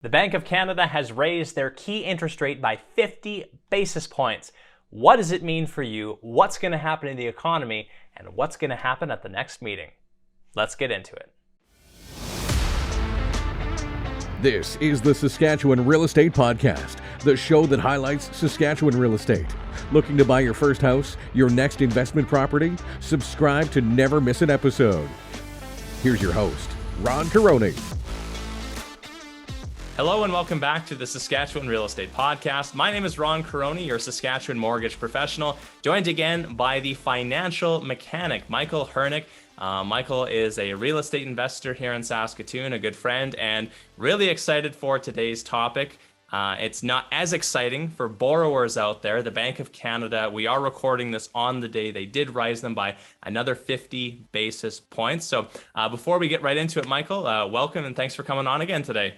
The Bank of Canada has raised their key interest rate by 50 basis points. What does it mean for you? What's going to happen in the economy? And what's going to happen at the next meeting? Let's get into it. This is the Saskatchewan Real Estate Podcast, the show that highlights Saskatchewan real estate. Looking to buy your first house, your next investment property? Subscribe to never miss an episode. Here's your host, Ron Caroni. Hello and welcome back to the Saskatchewan Real Estate Podcast. My name is Ron Caroni, your Saskatchewan mortgage professional, joined again by the financial mechanic, Michael Hernik. Michael is a real estate investor here in Saskatoon, a good friend, and really excited for today's topic. It's not as exciting for borrowers out there. The Bank of Canada, we are recording this on the day they did rise them by another 50 basis points. So before we get right into it, Michael, welcome and thanks for coming on again today.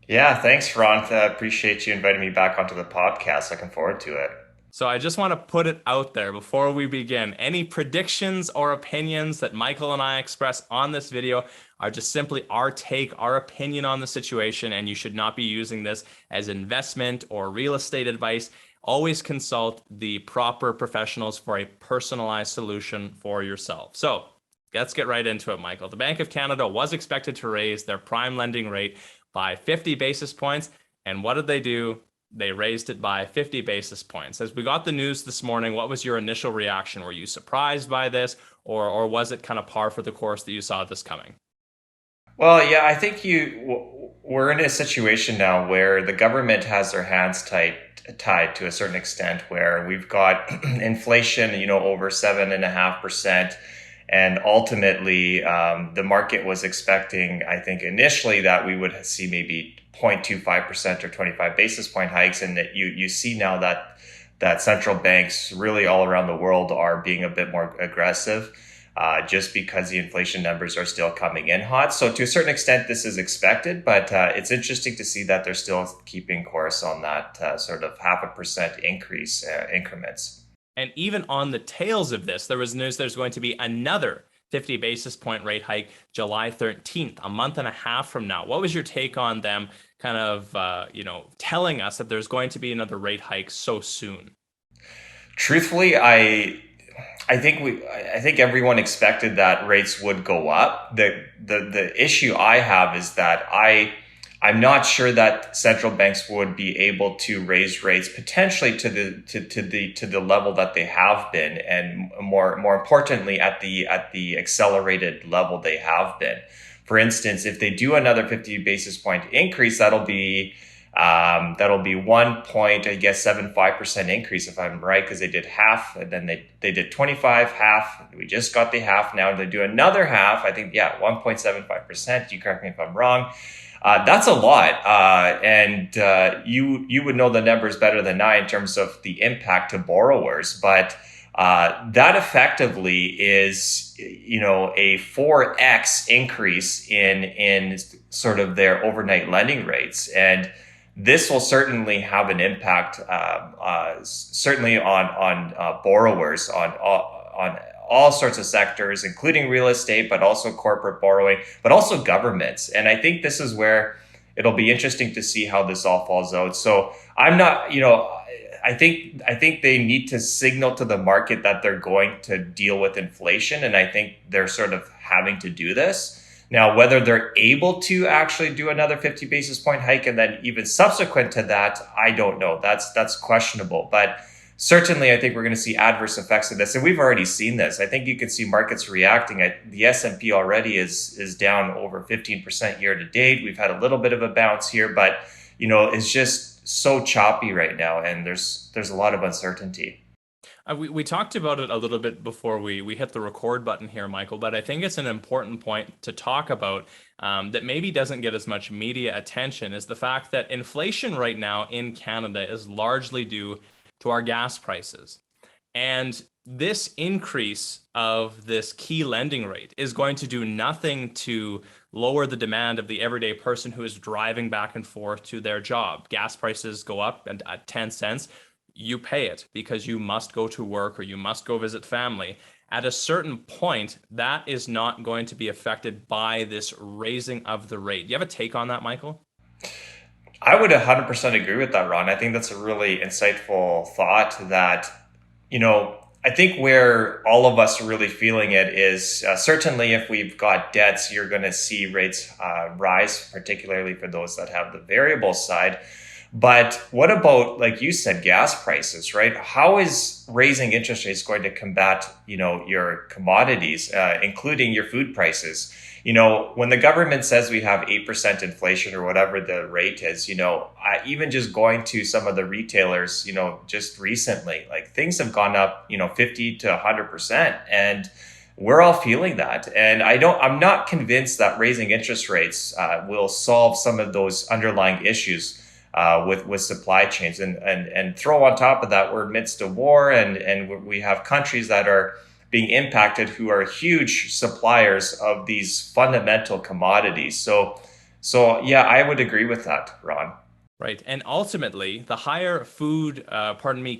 Yeah, thanks, Ron. Appreciate you inviting me back onto the podcast. Looking forward to it. So I just want to put it out there before we begin. Any predictions or opinions that Michael and I express on this video are just simply our take, our opinion on the situation, and you should not be using this as investment or real estate advice. Always consult the proper professionals for a personalized solution for yourself. So let's get right into it, Michael. The Bank of Canada was expected to raise their prime lending rate by 50 basis points. And what did they do? They raised it by 50 basis points. As we got the news this morning, what was your initial reaction? Were you surprised by this, or was it kind of par for the course that you saw this coming? Well, yeah, I think we're in a situation now where the government has their hands tied to a certain extent, where we've got inflation, over 7.5%. And ultimately, the market was expecting, I think, initially that we would see maybe 0.25% or 25 basis point hikes. And that you see now that central banks really all around the world are being a bit more aggressive just because the inflation numbers are still coming in hot. So to a certain extent, this is expected, but it's interesting to see that they're still keeping course on that sort of 0.5% increase increments. And even on the tails of this, there was news there's going to be another 50 basis point rate hike July 13th, a month and a half from now. What was your take on them kind of, telling us that there's going to be another rate hike so soon? Truthfully, I think everyone expected that rates would go up. The issue I have is that I'm not sure that central banks would be able to raise rates potentially to the level that they have been, and more importantly at the accelerated level they have been. For instance, if they do another 50 basis point increase, that'll be 1.75% increase if I'm right, because they did half and then they did 25, half. We just got the half. Now they do another half. I think 1.75%. You correct me if I'm wrong. That's a lot, and you would know the numbers better than I in terms of the impact to borrowers. But that effectively is, a 4x increase in sort of their overnight lending rates, and this will certainly have an impact, certainly on borrowers on all sorts of sectors, including real estate, but also corporate borrowing, but also governments. And I think this is where it'll be interesting to see how this all falls out. So I'm not, I think they need to signal to the market that they're going to deal with inflation. And I think they're sort of having to do this. Now, whether they're able to actually do another 50 basis point hike and then even subsequent to that, I don't know. That's questionable. But certainly, I think we're going to see adverse effects of this, and we've already seen this. I think you can see markets reacting. The S&P already is down over 15% year to date. We've had a little bit of a bounce here, but it's just so choppy right now, and there's a lot of uncertainty. We talked about it a little bit before we hit the record button here, Michael, but I think it's an important point to talk about that maybe doesn't get as much media attention, is the fact that inflation right now in Canada is largely due to our gas prices. And this increase of this key lending rate is going to do nothing to lower the demand of the everyday person who is driving back and forth to their job. Gas prices go up and at 10 cents. You pay it because you must go to work or you must go visit family. At a certain point, that is not going to be affected by this raising of the rate. Do you have a take on that, Michael? I would 100% agree with that, Ron. I think that's a really insightful thought that, I think where all of us are really feeling it is certainly if we've got debts, you're going to see rates rise, particularly for those that have the variable side. But what about, like you said, gas prices, right? How is raising interest rates going to combat, your commodities, including your food prices? When the government says we have 8% inflation or whatever the rate is, even just going to some of the retailers, just recently, like things have gone up, 50 to 100%. And we're all feeling that. And I'm not convinced that raising interest rates will solve some of those underlying issues with supply chains, and throw on top of that, we're amidst a war, and we have countries that are being impacted who are huge suppliers of these fundamental commodities. So yeah, I would agree with that, Ron. Right. And ultimately, the higher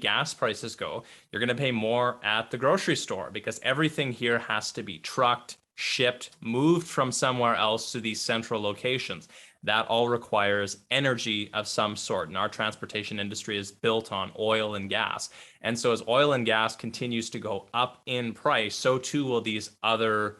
gas prices go, you're going to pay more at the grocery store because everything here has to be trucked, shipped, moved from somewhere else to these central locations. That all requires energy of some sort. And our transportation industry is built on oil and gas. And so as oil and gas continues to go up in price, so too will these other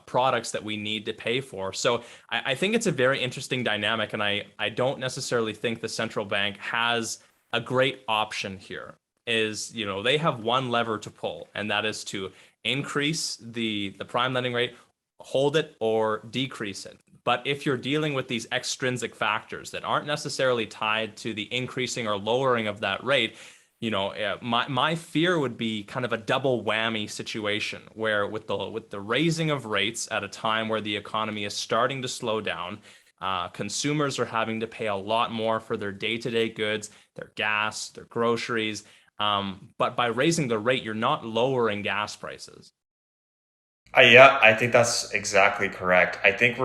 products that we need to pay for. So I think it's a very interesting dynamic. And I don't necessarily think the central bank has a great option here. They have one lever to pull, and that is to increase the prime lending rate, hold it, or decrease it. But if you're dealing with these extrinsic factors that aren't necessarily tied to the increasing or lowering of that rate, my fear would be kind of a double whammy situation where with the raising of rates at a time where the economy is starting to slow down, consumers are having to pay a lot more for their day-to-day goods, their gas, their groceries. But by raising the rate, you're not lowering gas prices. Yeah, I think that's exactly correct. I think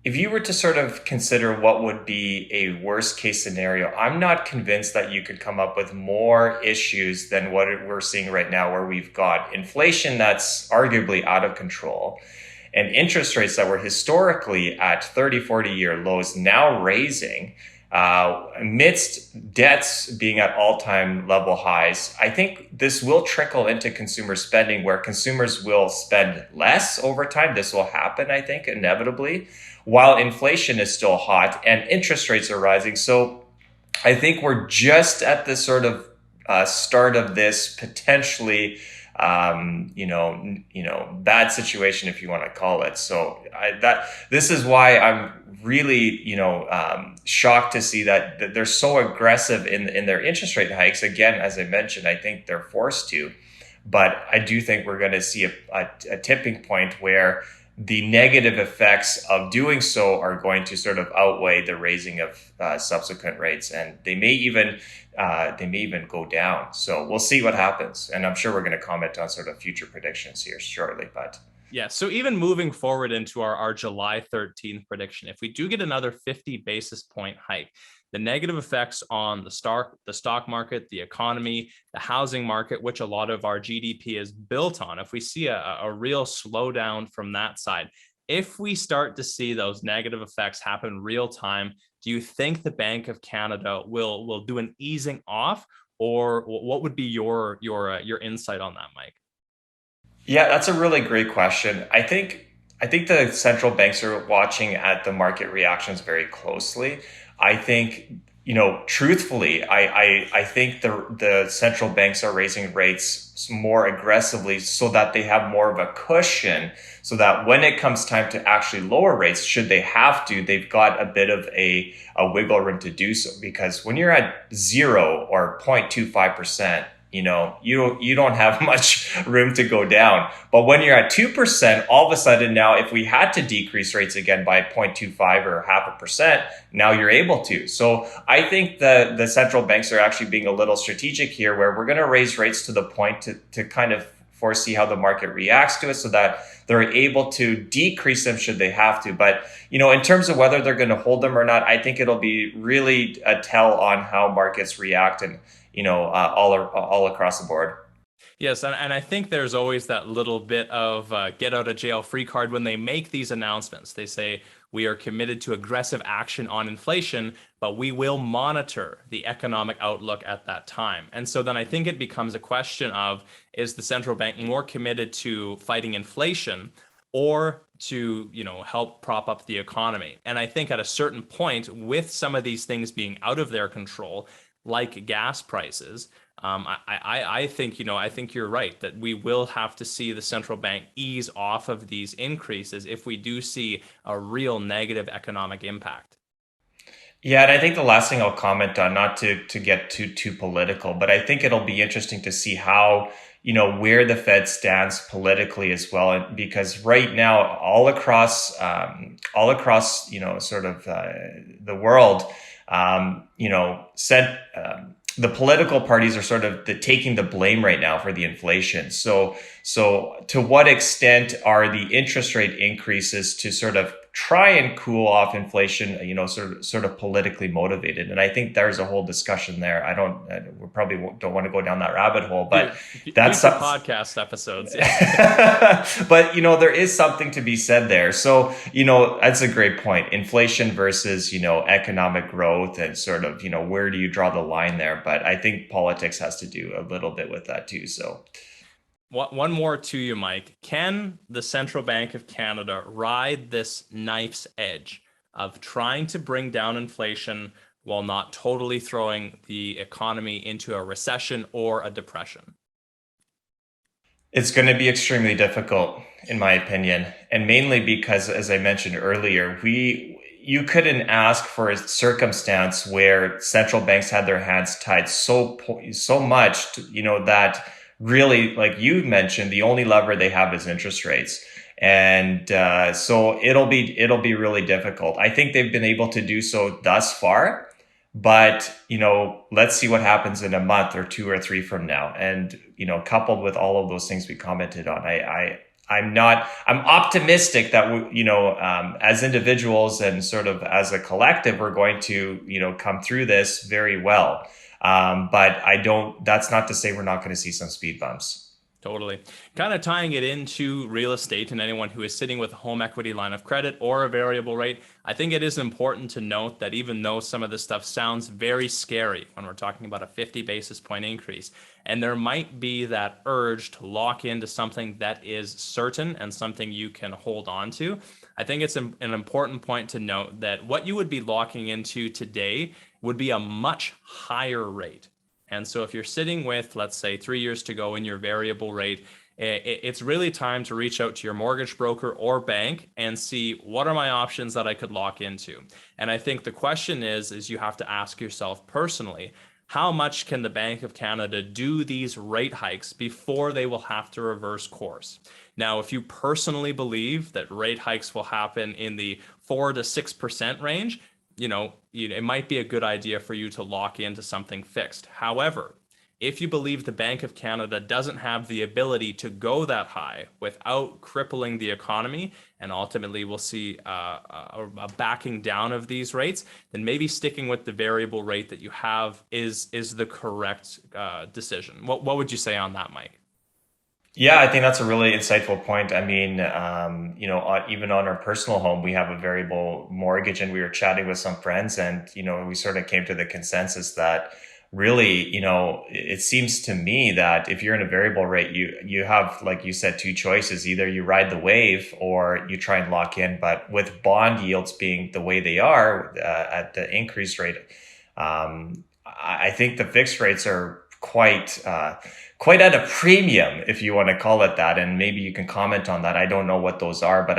if you were to sort of consider what would be a worst case scenario, I'm not convinced that you could come up with more issues than what we're seeing right now, where we've got inflation that's arguably out of control and interest rates that were historically at 30, 40-year lows now raising. Amidst debts being at all-time level highs, I think this will trickle into consumer spending, where consumers will spend less over time. This will happen, I think, inevitably, while inflation is still hot and interest rates are rising. So I think we're just at the sort of start of this potentially bad situation, if you want to call it. So this is why I'm really, shocked to see that they're so aggressive in their interest rate hikes. Again, as I mentioned, I think they're forced to, but I do think we're going to see a tipping point where the negative effects of doing so are going to sort of outweigh the raising of subsequent rates, and they may even go down. So we'll see what happens, and I'm sure we're going to comment on sort of future predictions here shortly. But yeah, so even moving forward into our July 13th prediction, if we do get another 50 basis point hike, the negative effects on the stock market, the economy, the housing market, which a lot of our GDP is built on, if we see a real slowdown from that side, if we start to see those negative effects happen real time, do you think the Bank of Canada will do an easing off, or what would be your insight on that, Mike? yeah, that's a really great question. I think the central banks are watching at the market reactions very closely. I think, truthfully, I think the central banks are raising rates more aggressively so that they have more of a cushion, so that when it comes time to actually lower rates, should they have to, they've got a bit of a wiggle room to do so. Because when you're at 0 or 0.25%, you don't have much room to go down. But when you're at 2%, all of a sudden now, if we had to decrease rates again by 0.25 or 0.5%, now you're able to. So I think the central banks are actually being a little strategic here, where we're going to raise rates to the point to kind of foresee how the market reacts to it, so that they're able to decrease them should they have to. But, in terms of whether they're going to hold them or not, I think it'll be really a tell on how markets react, and all across the board. Yes, and I think there's always that little bit of get out of jail free card when they make these announcements. They say, we are committed to aggressive action on inflation, but we will monitor the economic outlook at that time. And so then I think it becomes a question of, is the central bank more committed to fighting inflation or to, help prop up the economy? And I think at a certain point, with some of these things being out of their control, like gas prices, I think, I think you're right that we will have to see the central bank ease off of these increases if we do see a real negative economic impact. Yeah, and I think the last thing I'll comment on, not to get too political, but I think it'll be interesting to see how, where the Fed stands politically as well, because right now, all across, sort of the world, the political parties are sort of taking the blame right now for the inflation. So to what extent are the interest rate increases to sort of try and cool off inflation, sort of politically motivated? And I think there's a whole discussion there. We probably don't want to go down that rabbit hole, but that's future podcast episodes. But there is something to be said there. So that's a great point. Inflation versus economic growth, and sort of where do you draw the line there? But I think politics has to do a little bit with that too. So. One more to you, Mike. Can the Central Bank of Canada ride this knife's edge of trying to bring down inflation while not totally throwing the economy into a recession or a depression? It's going to be extremely difficult, in my opinion, and mainly because, as I mentioned earlier, you couldn't ask for a circumstance where central banks had their hands tied so much, that really, like you mentioned, the only lever they have is interest rates. And so it'll be really difficult. I think they've been able to do so thus far, but let's see what happens in a month or 2 or 3 from now. And coupled with all of those things we commented on, I'm optimistic that as individuals and sort of as a collective, we're going to come through this very well. But that's not to say we're not going to see some speed bumps. Totally. Kind of tying it into real estate and anyone who is sitting with a home equity line of credit or a variable rate, I think it is important to note that even though some of this stuff sounds very scary when we're talking about a 50 basis point increase, and there might be that urge to lock into something that is certain and something you can hold on to, I think it's an important point to note that what you would be locking into today would be a much higher rate. And so if you're sitting with, let's say, 3 years to go in your variable rate, it's really time to reach out to your mortgage broker or bank and see what are my options that I could lock into. And I think the question is you have to ask yourself personally, how much can the Bank of Canada do these rate hikes before they will have to reverse course? Now, if you personally believe that rate hikes will happen in the 4 to 6% range, it might be a good idea for you to lock into something fixed. However, if you believe the Bank of Canada doesn't have the ability to go that high without crippling the economy, and ultimately we'll see a backing down of these rates, then maybe sticking with the variable rate that you have is the correct decision. What would you say on that, Mike? Yeah, I think that's a really insightful point. I mean, even on our personal home, we have a variable mortgage, and we were chatting with some friends, and, we sort of came to the consensus that really, it seems to me that if you're in a variable rate, you have, like you said, 2 choices. Either you ride the wave or you try and lock in. But with bond yields being the way they are at the increased rate, I think the fixed rates are quite at a premium, if you want to call it that. And maybe you can comment on that. I don't know what those are, but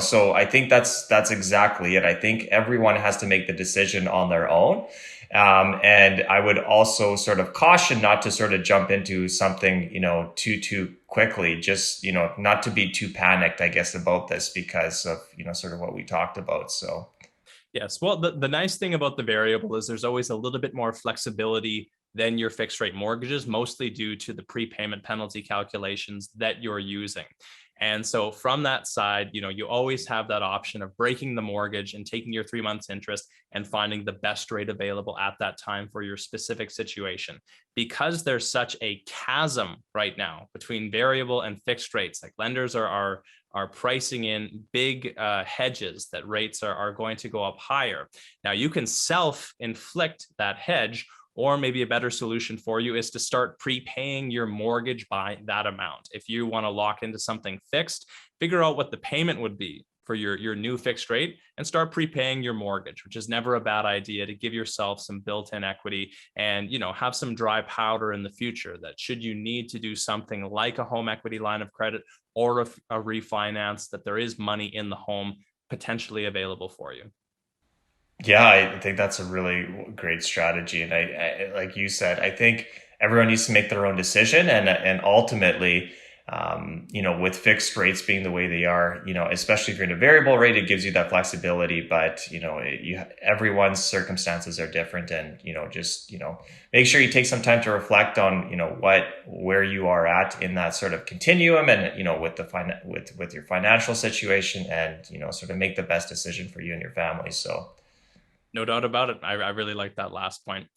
so I think that's exactly it. I think everyone has to make the decision on their own. And I would also sort of caution not to sort of jump into something, too quickly, just, not to be too panicked, I guess, about this because of, sort of what we talked about. So. Yes. Well, the nice thing about the variable is there's always a little bit more flexibility than your fixed rate mortgages, mostly due to the prepayment penalty calculations that you're using. And so from that side, you always have that option of breaking the mortgage and taking your 3 months interest and finding the best rate available at that time for your specific situation. Because there's such a chasm right now between variable and fixed rates, like lenders are pricing in big hedges that rates are going to go up higher. Now you can self-inflict that hedge, or maybe a better solution for you is to start prepaying your mortgage by that amount. If you want to lock into something fixed, figure out what the payment would be for your new fixed rate and start prepaying your mortgage, which is never a bad idea to give yourself some built-in equity and have some dry powder in the future that should you need to do something like a home equity line of credit or a refinance, that there is money in the home potentially available for you. Yeah, I think that's a really great strategy. And I like you said, I think everyone needs to make their own decision. And ultimately, with fixed rates being the way they are, especially if you're in a variable rate, it gives you that flexibility. But, everyone's circumstances are different. And, make sure you take some time to reflect on, where you are at in that sort of continuum and, with your financial situation and, sort of make the best decision for you and your family. So. No doubt about it. I really like that last point.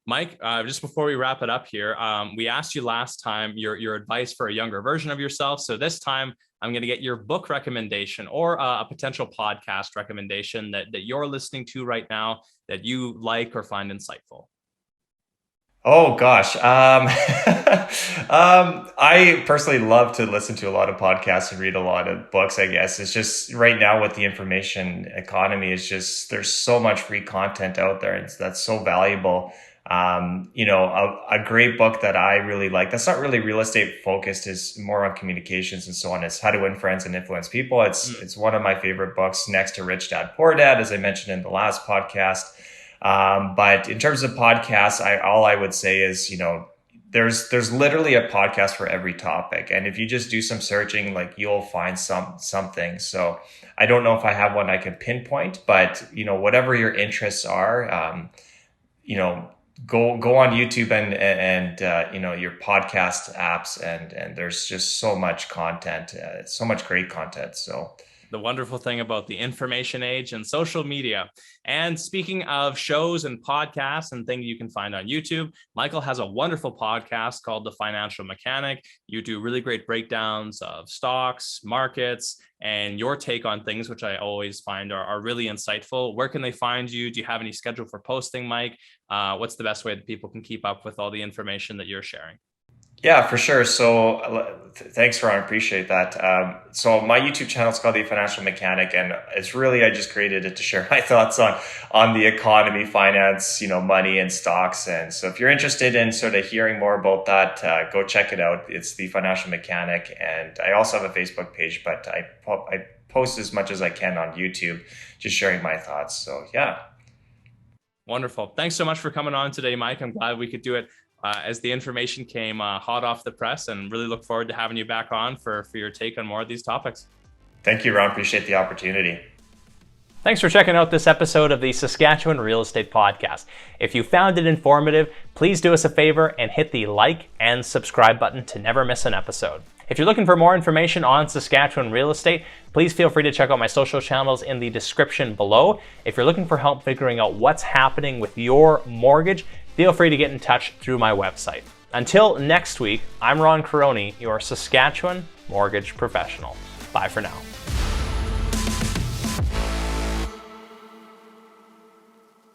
Mike, just before we wrap it up here, we asked you last time your advice for a younger version of yourself. So this time I'm going to get your book recommendation or a potential podcast recommendation that you're listening to right now that you like or find insightful. Oh gosh. I personally love to listen to a lot of podcasts and read a lot of books, I guess. It's just right now with the information economy, it's just, there's so much free content out there. And that's so valuable. A great book that I really like, that's not really real estate focused, is more on communications and so on, is How to Win Friends and Influence People. It's one of my favorite books next to Rich Dad, Poor Dad, as I mentioned in the last podcast. But in terms of podcasts, all I would say is, there's literally a podcast for every topic. And if you just do some searching, like you'll find something. So I don't know if I have one I can pinpoint, but whatever your interests are, go on YouTube and your podcast apps and there's just so much content, so much great content. So the wonderful thing about the information age and social media. And speaking of shows and podcasts and things you can find on YouTube, Michael has a wonderful podcast called The Financial Mechanic. You do really great breakdowns of stocks, markets, and your take on things, which I always find are really insightful. Where can they find you? Do you have any schedule for posting, Mike? What's the best way that people can keep up with all the information that you're sharing? Yeah, for sure. So thanks, Ron. I appreciate that. So my YouTube channel is called The Financial Mechanic, and it's really, I just created it to share my thoughts on the economy, finance, money and stocks. And so if you're interested in sort of hearing more about that, go check it out. It's The Financial Mechanic. And I also have a Facebook page, but I post as much as I can on YouTube, just sharing my thoughts. So yeah. Wonderful. Thanks so much for coming on today, Mike. I'm glad we could do it as the information came hot off the press, and really look forward to having you back on for your take on more of these topics. Thank you, Ron. Appreciate the opportunity. Thanks for checking out this episode of the Saskatchewan Real Estate Podcast. If you found it informative, please do us a favor and hit the like and subscribe button to never miss an episode. If you're looking for more information on Saskatchewan real estate, please feel free to check out my social channels in the description below. If you're looking for help figuring out what's happening with your mortgage, feel free to get in touch through my website. Until next week, I'm Ron Caroni, your Saskatchewan mortgage professional. Bye for now.